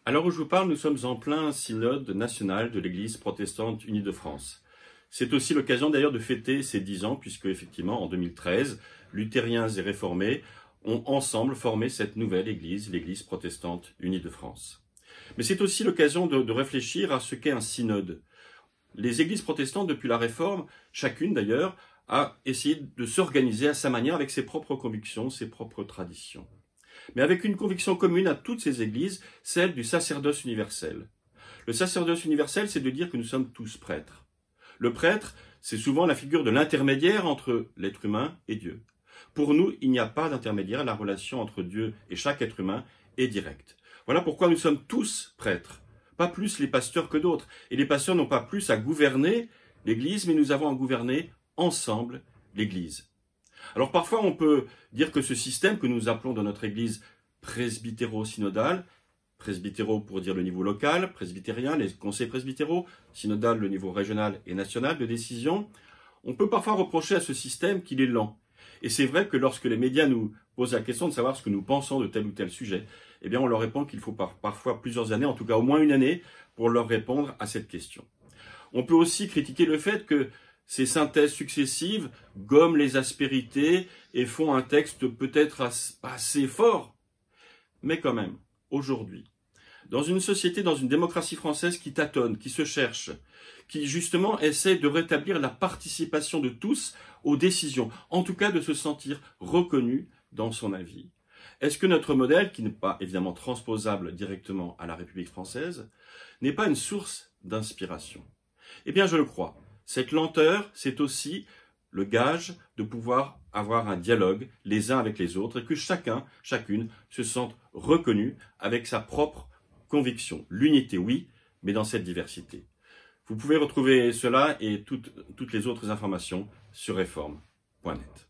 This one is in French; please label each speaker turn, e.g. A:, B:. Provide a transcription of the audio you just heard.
A: À l'heure où je vous parle, nous sommes en plein synode national de l'Église protestante unie de France. C'est aussi l'occasion d'ailleurs de fêter ces 10 ans, puisque effectivement en 2013, luthériens et réformés ont ensemble formé cette nouvelle Église, l'Église protestante unie de France. Mais c'est aussi l'occasion de réfléchir à ce qu'est un synode. Les églises protestantes, depuis la Réforme, chacune d'ailleurs, a essayé de s'organiser à sa manière avec ses propres convictions, ses propres traditions. Mais avec une conviction commune à toutes ces églises, celle du sacerdoce universel. Le sacerdoce universel, c'est de dire que nous sommes tous prêtres. Le prêtre, c'est souvent la figure de l'intermédiaire entre l'être humain et Dieu. Pour nous, il n'y a pas d'intermédiaire, la relation entre Dieu et chaque être humain est directe. Voilà pourquoi nous sommes tous prêtres, pas plus les pasteurs que d'autres. Et les pasteurs n'ont pas plus à gouverner l'Église, mais nous avons à gouverner ensemble l'Église. Alors parfois on peut dire que ce système que nous appelons dans notre Église presbytéro-synodal, presbytéro pour dire le niveau local, presbytérien, les conseils presbytéraux, synodal le niveau régional et national de décision, on peut parfois reprocher à ce système qu'il est lent. Et c'est vrai que lorsque les médias nous posent la question de savoir ce que nous pensons de tel ou tel sujet, eh bien on leur répond qu'il faut parfois plusieurs années, en tout cas au moins une année, pour leur répondre à cette question. On peut aussi critiquer le fait que ces synthèses successives gomment les aspérités et font un texte peut-être assez fort. Mais quand même, aujourd'hui, dans une société, dans une démocratie française qui tâtonne, qui se cherche, qui justement essaie de rétablir la participation de tous aux décisions, en tout cas de se sentir reconnu dans son avis. Est-ce que notre modèle, qui n'est pas évidemment transposable directement à la République française, n'est pas une source d'inspiration? Eh bien, je le crois. Cette lenteur, c'est aussi le gage de pouvoir avoir un dialogue les uns avec les autres et que chacun, chacune se sente reconnu avec sa propre conviction. L'unité, oui, mais dans cette diversité. Vous pouvez retrouver cela et toutes les autres informations sur réforme.net.